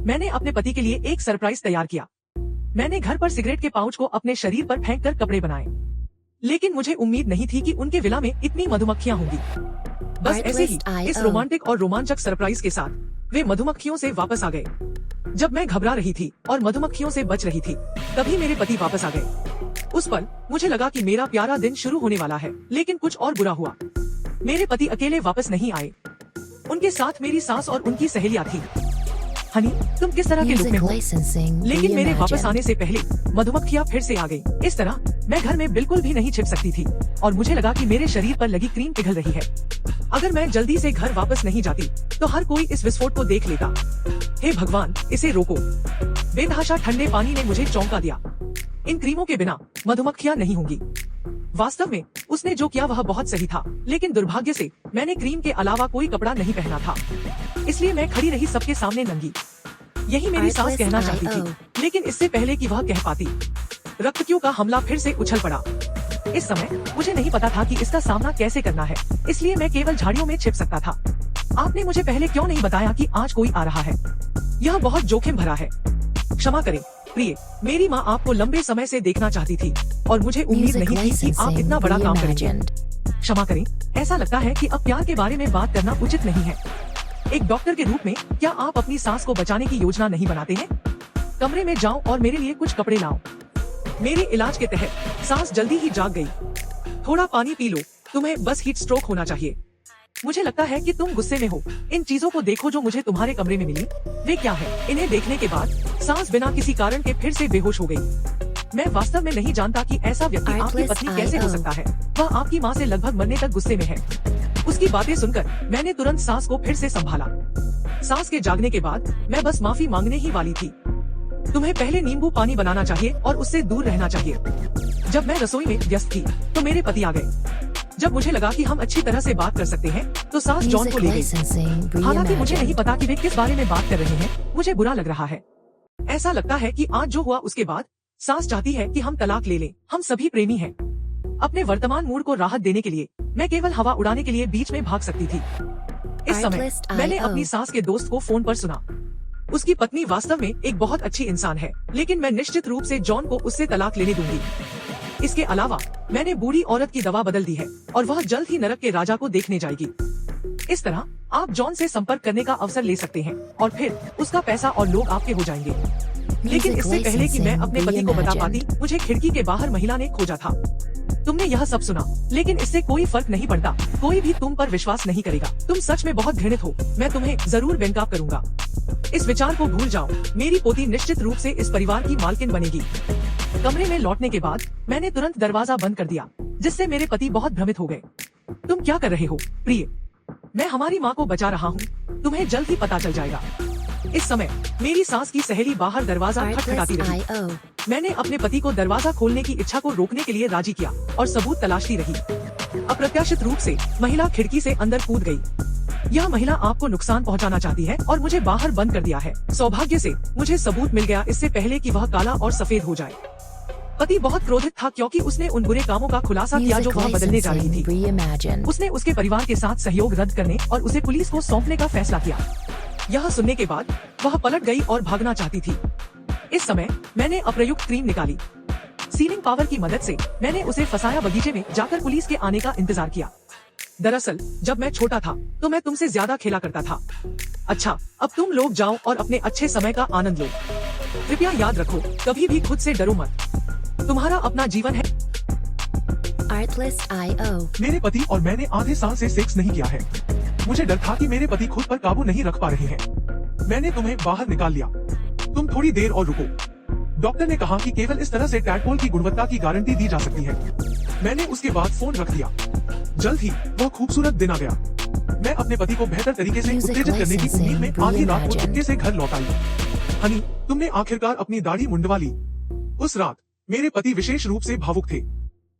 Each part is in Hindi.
मैंने अपने पति के लिए एक सरप्राइज तैयार किया। मैंने घर पर सिगरेट के पाउच को अपने शरीर पर फेंककर कपड़े बनाए, लेकिन मुझे उम्मीद नहीं थी कि उनके विला में इतनी मधुमक्खियां होंगी। बस ऐसे ही इस रोमांटिक और रोमांचक सरप्राइज के साथ वे मधुमक्खियों से वापस आ गए। जब मैं घबरा रही थी और मधुमक्खियों से बच रही थी, तभी मेरे पति वापस आ गए। उस पल मुझे लगा कि मेरा प्यारा दिन शुरू होने वाला है, लेकिन कुछ और बुरा हुआ। मेरे पति अकेले वापस नहीं आए, उनके साथ मेरी सास और उनकी सहेलियां थी। हनी, तुम किस तरह के लुक में हो? लेकिन मेरे वापस आने से पहले मधुमक्खियां फिर से आ गई। इस तरह मैं घर में बिल्कुल भी नहीं छिप सकती थी और मुझे लगा कि मेरे शरीर पर लगी क्रीम पिघल रही है। अगर मैं जल्दी से घर वापस नहीं जाती तो हर कोई इस विस्फोट को देख लेता। हे भगवान, इसे रोको। बेतहाशा ठंडे पानी ने मुझे चौंका दिया। इन क्रीमों के बिना मधुमक्खियां नहीं होंगी। वास्तव में उसने जो किया वह बहुत सही था, लेकिन दुर्भाग्य से मैंने क्रीम के अलावा कोई कपड़ा नहीं पहना था, इसलिए मैं खड़ी रही सबके सामने नंगी। यही मेरी सास कहना चाहती थी, लेकिन इससे पहले कि वह कह पाती, रक्तक्यू का हमला फिर से उछल पड़ा। इस समय मुझे नहीं पता था कि इसका सामना कैसे करना है, इसलिए मैं केवल झाड़ियों में छिप सकता था। आपने मुझे पहले क्यों नहीं बताया कि आज कोई आ रहा है? यह बहुत जोखिम भरा है। क्षमा करें प्रिय, मेरी माँ आपको लंबे समय से देखना चाहती थी और मुझे उम्मीद नहीं थी कि आप इतना बड़ा काम करेंगे। क्षमा करें, ऐसा लगता है कि अब प्यार के बारे में बात करना उचित नहीं है। एक डॉक्टर के रूप में क्या आप अपनी सांस को बचाने की योजना नहीं बनाते हैं? कमरे में जाओ और मेरे लिए कुछ कपड़े लाओ। मेरे इलाज के तहत सांस जल्दी ही जाग गई। थोड़ा पानी पी लो, तुम्हें बस हीट स्ट्रोक होना चाहिए। मुझे लगता है कि तुम गुस्से में हो। इन चीजों को देखो जो मुझे तुम्हारे कमरे में मिली। वे क्या है? इन्हें देखने के बाद सांस बिना किसी कारण के फिर से बेहोश हो गई। मैं वास्तव में नहीं जानता कि ऐसा व्यक्ति आपकी पत्नी कैसे हो सकता है। वह आपकी माँ से लगभग मरने तक गुस्से में है। उसकी बातें सुनकर मैंने तुरंत सांस को फिर से संभाला। सांस के जागने के बाद मैं बस माफी मांगने ही वाली थी। तुम्हें पहले नींबू पानी बनाना चाहिए और उससे दूर रहना चाहिए। जब मैं रसोई में व्यस्त थी तो मेरे पति आ गए। जब मुझे लगा कि हम अच्छी तरह से बात कर सकते हैं तो सास जॉन को ले गई। हालांकि मुझे नहीं पता कि वे किस बारे में बात कर रहे हैं। मुझे बुरा लग रहा है। ऐसा लगता है कि आज जो हुआ उसके बाद सास चाहती है कि हम तलाक ले लें। हम सभी प्रेमी हैं। अपने वर्तमान मूड को राहत देने के लिए मैं केवल हवा उड़ाने के लिए बीच में भाग सकती थी। इस समय मैंने अपनी सास के दोस्त को फोन पर सुना। उसकी पत्नी वास्तव में एक बहुत अच्छी इंसान है, लेकिन मैं निश्चित रूप से जॉन को उससे तलाक लेने दूंगी। इसके अलावा मैंने बूढ़ी औरत की दवा बदल दी है और वह जल्द ही नरक के राजा को देखने जाएगी। इस तरह आप जॉन से संपर्क करने का अवसर ले सकते हैं और फिर उसका पैसा और लोग आपके हो जाएंगे। लेकिन इससे पहले कि मैं अपने पति को बता पाती, मुझे खिड़की के बाहर महिला ने खोजा था। तुमने यह सब सुना, लेकिन इससे कोई फर्क नहीं पड़ता। कोई भी तुम पर विश्वास नहीं करेगा। तुम सच में बहुत घृणित हो। मैं तुम्हें जरूर बेनकाब करूंगा। इस विचार को भूल जाओ। मेरी पोती निश्चित रूप से इस परिवार की मालकिन बनेगी। कमरे में लौटने के बाद मैंने तुरंत दरवाजा बंद कर दिया, जिससे मेरे पति बहुत भ्रमित हो गए। तुम क्या कर रहे हो प्रिय? मैं हमारी माँ को बचा रहा हूँ। तुम्हें जल्द ही पता चल जाएगा। इस समय मेरी सास की सहेली बाहर दरवाजा खटखटाती रही। मैंने अपने पति को दरवाजा खोलने की इच्छा को रोकने के लिए राजी किया और सबूत तलाशती रही। अप्रत्याशित रूप से महिला खिड़की से अंदर कूद गई। यह महिला आपको नुकसान पहुंचाना चाहती है और मुझे बाहर बंद कर दिया है। सौभाग्य से मुझे सबूत मिल गया इससे पहले कि वह काला और सफेद हो जाए। पति बहुत क्रोधित था क्योंकि उसने उन बुरे कामों का खुलासा किया जो वह बदलने जा रही थी। उसने उसके परिवार के साथ सहयोग रद्द करने और उसे पुलिस को सौंपने का फैसला किया। यह सुनने के बाद वह पलट गई और भागना चाहती थी। इस समय मैंने अप्रयुक्त क्रीम निकाली। सीलिंग पावर की मदद से मैंने उसे फंसाया। बगीचे में जाकर पुलिस के आने का इंतजार किया। दरअसल जब मैं छोटा था तो मैं तुमसे ज्यादा खेला करता था। अच्छा, अब तुम लोग जाओ और अपने अच्छे समय का आनंद लो। कृपया याद रखो, कभी भी खुद से डरो मत। तुम्हारा अपना जीवन है। मेरे पति और मैंने आधे साल से सेक्स नहीं किया है। मुझे डर था कि मेरे पति खुद पर काबू नहीं रख पा रहे हैं। मैंने तुम्हें बाहर निकाल लिया। तुम थोड़ी देर और रुको। डॉक्टर ने कहा कि केवल इस तरह से टैडपोल की गुणवत्ता की गारंटी दी जा सकती है। मैंने उसके बाद फोन रख दिया। जल्द ही वह खूबसूरत दिन आ गया। मैं अपने पति को बेहतर तरीके से उत्तेजित करने की उम्मीद में आधी रात को चुपके से घर लौट आई। हनी, तुमने आखिरकार अपनी दाढ़ी मुंडवा ली। उस रात मेरे पति विशेष रूप से भावुक थे।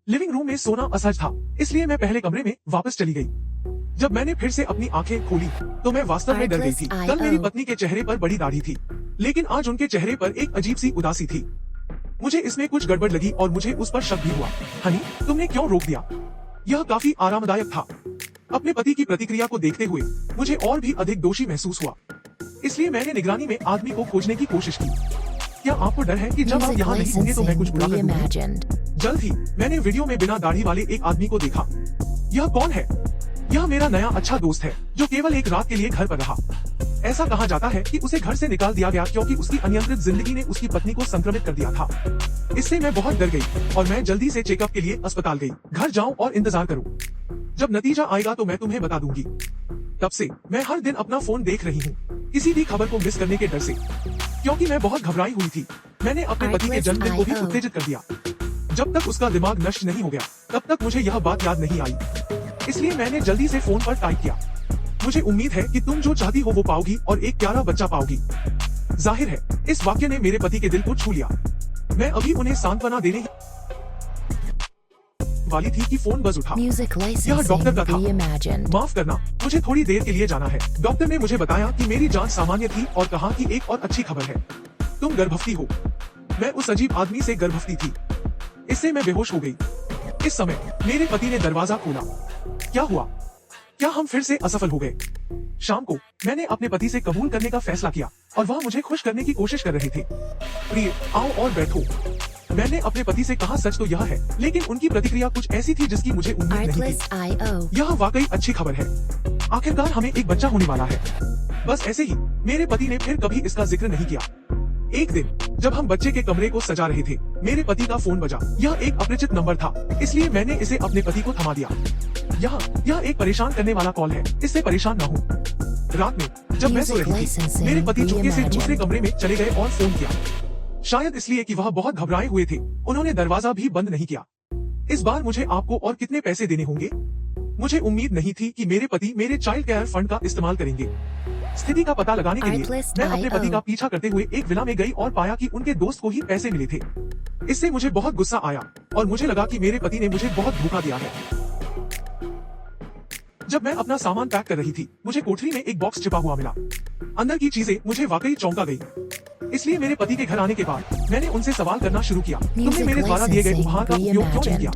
लिविंग रूम में सोना असहज था, इसलिए मैं पहले कमरे में वापस चली गई। जब मैंने फिर से अपनी आंखें खोली तो मैं वास्तव में डर गई थी। कल मेरी पत्नी के चेहरे पर बड़ी दाढ़ी थी, लेकिन आज उनके चेहरे पर एक अजीब सी उदासी थी। मुझे इसमें कुछ गड़बड़ लगी और मुझे उस पर शक भी हुआ। हनी, तुमने क्यों रोक दिया? यह काफी आरामदायक था। अपने पति की प्रतिक्रिया को देखते हुए मुझे और भी अधिक दोषी महसूस हुआ। इसलिए मैंने निगरानी में आदमी को खोजने की कोशिश की। क्या आपको डर है कि जब आप यहाँ नहीं होंगे तो मैं कुछ बुरा कर दूंगी? जल्द ही मैंने वीडियो में बिना दाढ़ी वाले एक आदमी को देखा। यह कौन है? यह मेरा नया अच्छा दोस्त है जो केवल एक रात के लिए घर पर रहा। ऐसा कहा जाता है कि उसे घर से निकाल दिया गया क्योंकि उसकी अनियंत्रित जिंदगी ने उसकी पत्नी को संक्रमित कर दिया था। इससे मैं बहुत डर गई और मैं जल्दी से चेकअप के लिए अस्पताल गई। घर जाऊं और इंतजार करूं। जब नतीजा आएगा तो मैं तुम्हें बता दूंगी। तब से मैं हर दिन अपना फोन देख रही हूँ, किसी भी खबर को मिस करने के डर से, क्योंकि मैं बहुत घबराई हुई थी। मैंने अपने पति के जन्मदिन को भी उत्तेजित कर दिया। जब तक उसका दिमाग नष्ट नहीं हो गया तब तक मुझे यह बात याद नहीं आई। इसलिए मैंने जल्दी से फोन पर टाइप किया, मुझे उम्मीद है कि तुम जो चाहती हो वो पाओगी और एक प्यारा बच्चा पाओगी। जाहिर है इस वाक्य ने मेरे पति के दिल को छू लिया। मैं अभी उन्हें सांत्वना देने वाली थी कि फोन बज उठा। यह डॉक्टर का था। माफ करना, मुझे थोड़ी देर के लिए जाना है। डॉक्टर ने मुझे बताया कि मेरी जांच सामान्य थी और कहा कि एक और अच्छी खबर है, तुम गर्भवती हो। मैं उस अजीब आदमी से गर्भवती थी। इससे मैं बेहोश हो गई। इस समय मेरे पति ने दरवाजा खोला। क्या हुआ? क्या हम फिर से असफल हो गए? शाम को मैंने अपने पति से कबूल करने का फैसला किया और वह मुझे खुश करने की कोशिश कर रहे थे। प्रिय, आओ और बैठो। मैंने अपने पति से कहा सच तो यह है, लेकिन उनकी प्रतिक्रिया कुछ ऐसी थी जिसकी मुझे उम्मीद नहीं थी। यह वाकई अच्छी खबर है। आखिरकार हमें एक बच्चा होने वाला है। बस ऐसे ही मेरे पति ने फिर कभी इसका जिक्र नहीं किया। एक दिन जब हम बच्चे के कमरे को सजा रहे थे, मेरे पति का फोन बजा। यह एक अपरिचित नंबर था, इसलिए मैंने इसे अपने पति को थमा दिया। यह एक परेशान करने वाला कॉल है, इससे परेशान न हो। रात में जब मैं सो रही थी, मेरे पति चुपके से दूसरे कमरे में चले गए और फोन किया। शायद इसलिए कि वह बहुत घबराए हुए थे, उन्होंने दरवाजा भी बंद नहीं किया। इस बार मुझे आपको और कितने पैसे देने होंगे? मुझे उम्मीद नहीं थी कि मेरे पति मेरे चाइल्ड केयर फंड का इस्तेमाल करेंगे। स्थिति का पता लगाने के लिए मैं अपने पति का पीछा करते हुए एक विला में गई और पाया कि उनके दोस्त को ही पैसे मिले थे। इससे मुझे बहुत गुस्सा आया और मुझे लगा कि मेरे पति ने मुझे बहुत धोखा दिया है। जब मैं अपना सामान पैक कर रही थी, मुझे कोठरी में एक बॉक्स छिपा हुआ मिला। अंदर की चीजें मुझे वाकई चौंका गई। इसलिए मेरे पति के घर आने के बाद मैंने उनसे सवाल करना शुरू किया, तुमने मेरे द्वारा दिए गए उपहार का उपयोग क्यों नहीं किया?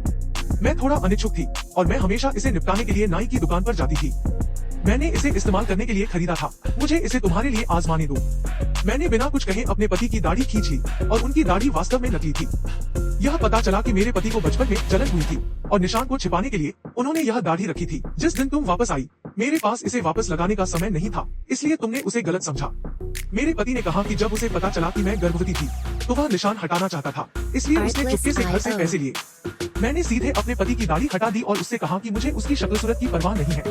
मैं थोड़ा अनिच्छुक थी और मैं हमेशा इसे निपटाने के लिए नाई की दुकान पर जाती थी। मैंने इसे इस्तेमाल करने के लिए खरीदा था, मुझे इसे तुम्हारे लिए आजमाने दो। मैंने बिना कुछ कहे अपने पति की दाढ़ी खींच ली और उनकी दाढ़ी वास्तव में नकली थी। यह पता चला कि मेरे पति को बचपन में जलन हुई थी और निशान को छिपाने के लिए उन्होंने यह दाढ़ी रखी थी। जिस दिन तुम वापस आई, मेरे पास इसे वापस लगाने का समय नहीं था, इसलिए तुमने उसे गलत समझा। मेरे पति ने कहा कि जब उसे पता चला कि मैं गर्भवती थी तो वह निशान हटाना चाहता था, इसलिए उसने चुपके से घर से पैसे लिए। मैंने सीधे अपने पति की दाढ़ी हटा दी और उससे कहा कि मुझे उसकी शक्ल सूरत की परवाह नहीं है।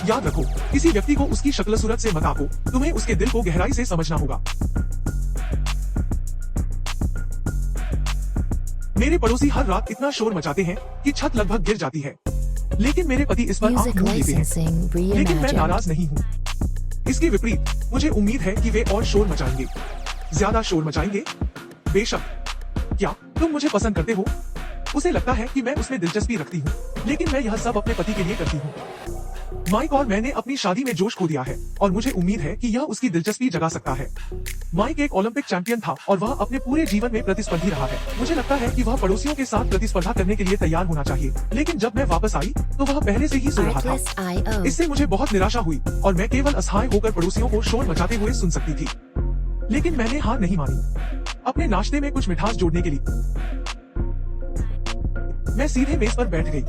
याद रखो, किसी व्यक्ति को उसकी शक्ल सूरत से मत आको, तुम्हें उसके दिल को गहराई से समझना होगा। मेरे पड़ोसी हर रात इतना शोर मचाते हैं कि छत लगभग गिर जाती है, लेकिन मेरे पति इस पर आंख मूंद लेते हैं। लेकिन मैं नाराज नहीं हूँ। इसके विपरीत मुझे उम्मीद है कि वे और शोर मचाएंगे, ज्यादा शोर मचाएंगे। बेशक। क्या तुम मुझे पसंद करते हो? उसे लगता है कि मैं उसमें दिलचस्पी रखती हूँ, लेकिन मैं यह सब अपने पति के लिए करती हूँ। माइक और मैंने अपनी शादी में जोश खो दिया है और मुझे उम्मीद है कि यह उसकी दिलचस्पी जगा सकता है। माइक एक ओलंपिक चैंपियन था और वह अपने पूरे जीवन में प्रतिस्पर्धी रहा है। मुझे लगता है कि वह पड़ोसियों के साथ प्रतिस्पर्धा करने के लिए तैयार होना चाहिए, लेकिन जब मैं वापस आई तो वह पहले से ही सो रहा था। इससे मुझे बहुत निराशा हुई और मैं केवल असहाय होकर पड़ोसियों को शोर मचाते हुए सुन सकती थी। लेकिन मैंने हार नहीं मानी। अपने नाश्ते में कुछ मिठास जोड़ने के लिए मैं सीधे मेज पर बैठ गई।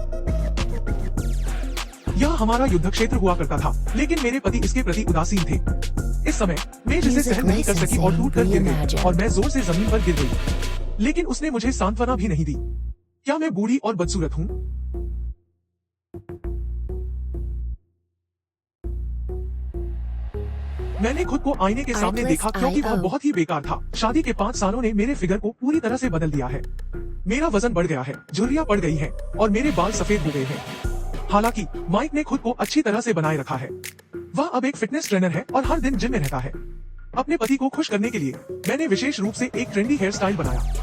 यह हमारा युद्ध क्षेत्र हुआ करता था, लेकिन मेरे पति इसके प्रति उदासीन थे। इस समय मैं जिसे सहन नहीं कर सकी और टूट कर गिर गई और मैं जोर से जमीन पर गिर गई। लेकिन उसने मुझे सांत्वना भी नहीं दी। क्या मैं बूढ़ी और बदसूरत हूँ? मैंने खुद को आईने के सामने देखा क्योंकि वह बहुत ही बेकार था। शादी के 5 सालों ने मेरे फिगर को पूरी तरह से बदल दिया है। मेरा वजन बढ़ गया है, झुर्रियां पड़ गई हैं और मेरे बाल सफेद हो गए हैं। हालांकि माइक ने खुद को अच्छी तरह से बनाए रखा है। वह अब एक फिटनेस ट्रेनर है और हर दिन जिम में रहता है। अपने पति को खुश करने के लिए मैंने विशेष रूप से एक ट्रेंडी हेयर स्टाइल बनाया।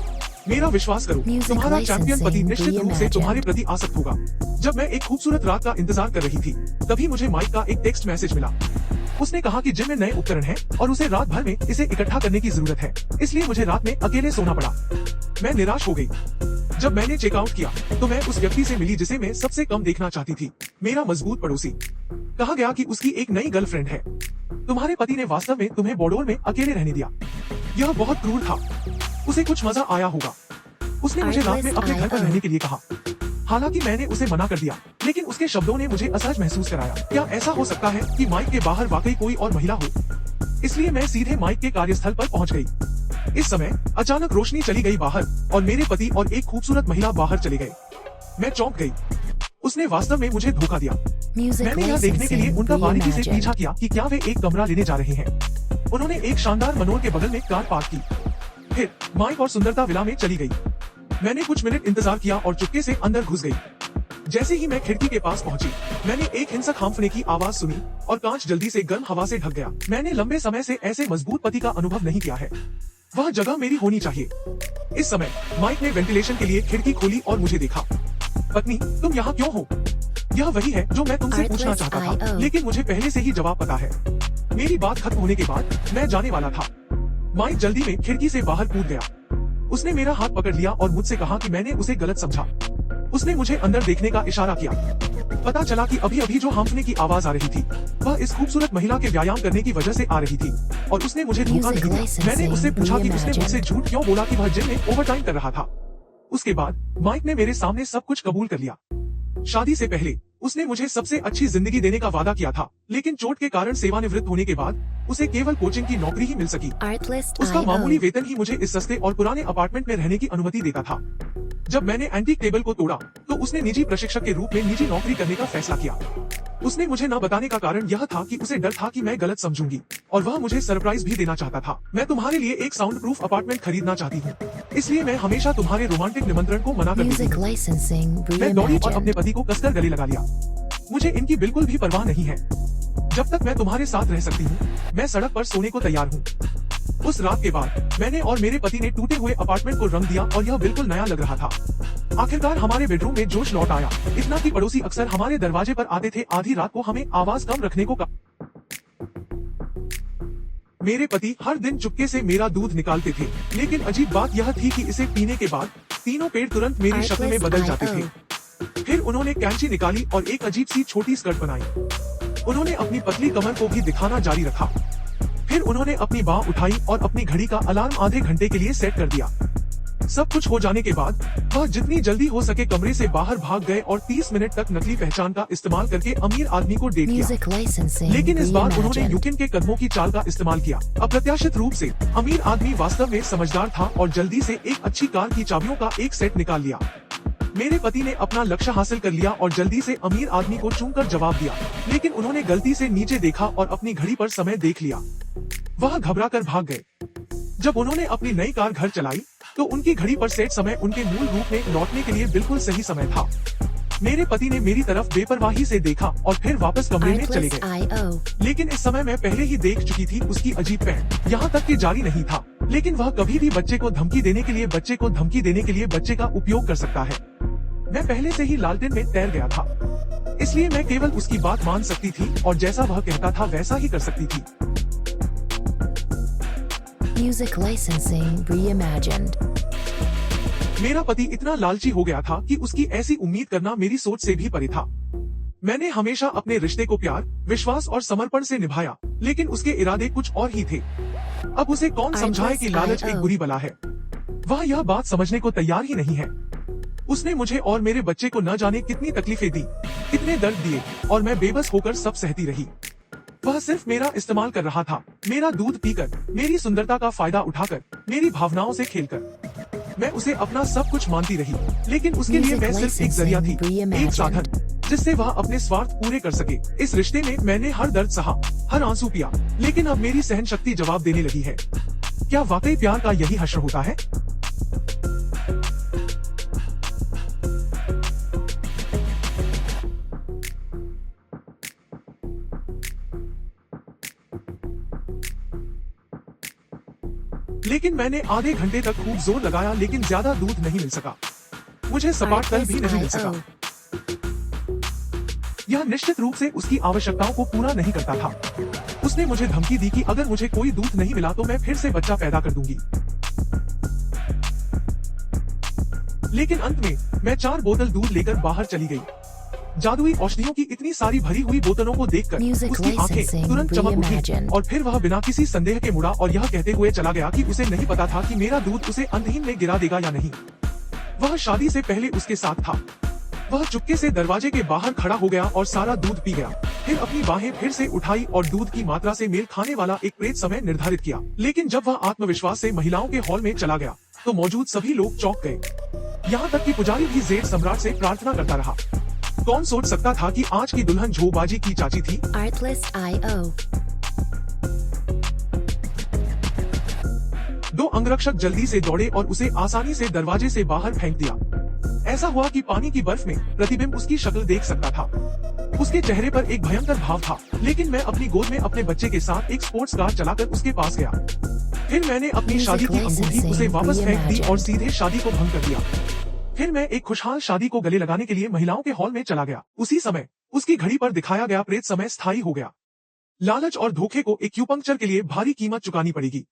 मेरा विश्वास करो, तुम्हारा चैंपियन पति निश्चित रूप से तुम्हारे प्रति आसक्त होगा। जब मैं एक खूबसूरत रात का इंतजार कर रही थी, तभी मुझे माइक का एक टेक्स्ट मैसेज मिला। उसने कहा कि जिम में नए उपकरण हैं और उसे रात भर में इसे इकट्ठा करने की जरूरत है, इसलिए मुझे रात में अकेले सोना पड़ा। मैं निराश हो गई। जब मैंने चेकआउट किया तो मैं उस व्यक्ति से मिली जिसे मैं सबसे कम देखना चाहती थी, मेरा मजबूत पड़ोसी। कहा गया कि उसकी एक नई गर्लफ्रेंड है। तुम्हारे पति ने वास्तव में तुम्हें बोर्डोर में अकेले रहने दिया। यह बहुत क्रूर था। उसे कुछ मजा आया होगा। उसने मुझे रात में अपने घर पर रहने के लिए कहा। हालांकि मैंने उसे मना कर दिया, लेकिन उसके शब्दों ने मुझे असहज महसूस कराया। क्या ऐसा हो सकता है कि माइक के बाहर वाकई कोई और महिला हो? इसलिए मैं सीधे माइक के कार्यस्थल पर पहुंच गई। इस समय अचानक रोशनी चली गई बाहर और मेरे पति और एक खूबसूरत महिला बाहर चले गए। मैं चौंक गई। उसने वास्तव में मुझे धोखा दिया। मैंने यह देखने के लिए उनका बारीकी से पीछा किया कि क्या वे एक कमरा लेने जा रहे हैं। उन्होंने एक शानदार मनोर के बगल में कार पार्क की। फिर माइक और सुंदरता विला में चली गई। मैंने कुछ मिनट इंतजार किया और चुपके से अंदर घुस गई। जैसे ही मैं खिड़की के पास पहुंची, मैंने एक हिंसक हांफने की आवाज सुनी और कांच जल्दी से गर्म हवा से ढक गया। मैंने लंबे समय से ऐसे मजबूत पति का अनुभव नहीं किया है। वह जगह मेरी होनी चाहिए। इस समय माइक ने वेंटिलेशन के लिए खिड़की खोली और मुझे देखा। पत्नी, तुम यहाँ क्यों हो? यह वही है जो मैं तुमसे पूछना चाहता था, लेकिन मुझे पहले से ही जवाब पता है। मेरी बात खत्म होने के बाद मैं जाने वाला था। माइक जल्दी में खिड़की से बाहर कूद गया। उसने मेरा हाथ पकड़ लिया और मुझसे कहा कि मैंने उसे गलत समझा। उसने मुझे अंदर देखने का इशारा किया। पता चला कि अभी अभी जो हांफने की आवाज आ रही थी, वह इस खूबसूरत महिला के व्यायाम करने की वजह से आ रही थी और उसने मुझे धोखा नहीं दिया। मैंने उससे पूछा कि उसने मुझसे झूठ क्यों बोला कि वह जिम में ओवरटाइम कर रहा था। उसके बाद माइक ने मेरे सामने सब कुछ कबूल कर लिया। शादी से पहले उसने मुझे सबसे अच्छी जिंदगी देने का वादा किया था, लेकिन चोट के कारण सेवानिवृत्त होने के बाद उसे केवल कोचिंग की नौकरी ही मिल सकी। उसका मामूली वेतन ही मुझे इस सस्ते और पुराने अपार्टमेंट में रहने की अनुमति देता था। जब मैंने एंटीक टेबल को तोड़ा तो उसने निजी प्रशिक्षक के रूप में निजी नौकरी करने का फैसला किया। उसने मुझे न बताने का कारण यह था कि उसे डर था कि मैं गलत समझूंगी और वह मुझे सरप्राइज भी देना चाहता था। मैं तुम्हारे लिए एक साउंड प्रूफ अपार्टमेंट खरीदना चाहती हूँ, इसलिए मैं हमेशा तुम्हारे रोमांटिक निमंत्रण को मना कर देती हूँ। मैं दौड़ी और अपने पति को कसकर गले लगा लिया। मुझे इनकी बिल्कुल भी परवाह नहीं है। जब तक मैं तुम्हारे साथ रह सकती हूँ, मैं सड़क पर सोने को तैयार हूँ। उस रात के बाद मैंने और मेरे पति ने टूटे हुए अपार्टमेंट को रंग दिया और यह बिल्कुल नया लग रहा था। आखिरकार हमारे बेडरूम में जोश लौट आया, इतना कि पड़ोसी अक्सर हमारे दरवाजे पर आते थे आधी रात को हमें आवाज कम रखने को कहा। मेरे पति हर दिन चुपके से मेरा दूध निकालते थे, लेकिन अजीब बात यह थी कि इसे पीने के बाद तीनों पेड़ तुरंत मेरी शक्ल में बदल जाते थे। फिर उन्होंने कैंची निकाली और एक अजीब सी छोटी स्कर्ट बनाई। उन्होंने अपनी पतली कमर को भी दिखाना जारी रखा। फिर उन्होंने अपनी बाह उठाई और अपनी घड़ी का अलार्म आधे घंटे के लिए सेट कर दिया। सब कुछ हो जाने के बाद वह जितनी जल्दी हो सके कमरे से बाहर भाग गए और 30 मिनट तक नकली पहचान का इस्तेमाल करके अमीर आदमी को डेट किया। लेकिन इस बार उन्होंने यूकिन के कदमों की चाल का इस्तेमाल किया। अप्रत्याशित रूप से अमीर आदमी वास्तव में समझदार था और जल्दी से एक अच्छी कार की चाबियों का एक सेट निकाल लिया। मेरे पति ने अपना लक्ष्य हासिल कर लिया और जल्दी से अमीर आदमी को चूमकर जवाब दिया, लेकिन उन्होंने गलती से नीचे देखा और अपनी घड़ी पर समय देख लिया। वह घबराकर भाग गए। जब उन्होंने अपनी नई कार घर चलाई तो उनकी घड़ी पर सेट समय उनके मूल रूप में लौटने के लिए बिल्कुल सही समय था। मेरे पति ने मेरी तरफ बेपरवाही से देखा और फिर वापस कमरे में चले गए। लेकिन इस समय मैं पहले ही देख चुकी थी उसकी अजीब पैंट। यहाँ तक कि जारी नहीं था, लेकिन वह कभी भी बच्चे को धमकी देने के लिए बच्चे का उपयोग कर सकता है। मैं पहले से ही लालटेन में तैर गया था, इसलिए मैं केवल उसकी बात मान सकती थी और जैसा वह कहता था वैसा ही कर सकती थी। Music licensing reimagined. मेरा पति इतना लालची हो गया था कि उसकी ऐसी उम्मीद करना मेरी सोच से भी परे था। मैंने हमेशा अपने रिश्ते को प्यार, विश्वास और समर्पण से निभाया, लेकिन उसके इरादे कुछ और ही थे। अब उसे कौन समझाए कि लालच एक बुरी बला है। वह यह बात समझने को तैयार ही नहीं है। उसने मुझे और मेरे बच्चे को न जाने कितनी तकलीफें दी, कितने दर्द दिए, और मैं बेबस होकर सब सहती रही। वह सिर्फ मेरा इस्तेमाल कर रहा था, मेरा दूध पीकर, मेरी सुंदरता का फायदा उठाकर, मेरी भावनाओं से खेलकर। मैं उसे अपना सब कुछ मानती रही, लेकिन उसके लिए मैं सिर्फ एक जरिया थी, एक साधन, जिससे वह अपने स्वार्थ पूरे कर सके। इस रिश्ते में मैंने हर दर्द सहा, हर आंसू पिया, लेकिन अब मेरी सहन शक्ति जवाब देने लगी है। क्या वाकई प्यार का यही हश्र होता है? लेकिन मैंने आधे घंटे तक खूब जोर लगाया, लेकिन ज्यादा दूध नहीं मिल सका। मुझे सपाट तल भी नहीं मिल सका। यह निश्चित रूप से उसकी आवश्यकताओं को पूरा नहीं करता था। उसने मुझे धमकी दी कि अगर मुझे कोई दूध नहीं मिला तो मैं फिर से बच्चा पैदा कर दूंगी। लेकिन अंत में मैं 4 बोतल दूध लेकर बाहर चली गई। जादुई औषधियों की इतनी सारी भरी हुई बोतलों को देखकर Music उसकी आंखें licensing तुरंत चमक उठी reimagined. और फिर वह बिना किसी संदेह के मुड़ा और यह कहते हुए चला गया कि उसे नहीं पता था कि मेरा दूध उसे अंधहीन में गिरा देगा या नहीं। वह शादी से पहले उसके साथ था। वह चुपके से दरवाजे के बाहर खड़ा हो गया और सारा दूध पी गया। फिर अपनी बाहें फिर से उठाई और दूध की मात्रा से मेल खाने वाला एक प्रेत समय निर्धारित किया। लेकिन जब वह आत्मविश्वास से महिलाओं के हॉल में चला गया तो मौजूद सभी लोग चौंक गए। यहाँ तक कि पुजारी भी जेड सम्राट से प्रार्थना करता रहा। कौन सोच सकता था कि आज की दुल्हन झोबाजी की चाची थी। Artlist.io. 2 अंगरक्षक जल्दी से दौड़े और उसे आसानी से दरवाजे से बाहर फेंक दिया। ऐसा हुआ कि पानी की बर्फ में प्रतिबिंब उसकी शक्ल देख सकता था। उसके चेहरे पर एक भयंकर भाव था। लेकिन मैं अपनी गोद में अपने बच्चे के साथ एक स्पोर्ट्स कार चलाकर उसके पास गया। फिर मैंने अपनी शादी की अंगूठी उसे वापस फेंक दी और सीधे शादी को भंग कर दिया। फिर मैं एक खुशहाल शादी को गले लगाने के लिए महिलाओं के हॉल में चला गया। उसी समय उसकी घड़ी पर दिखाया गया प्रेत समय स्थायी हो गया। लालच और धोखे को एक्यूपंक्चर के लिए भारी कीमत चुकानी पड़ेगी।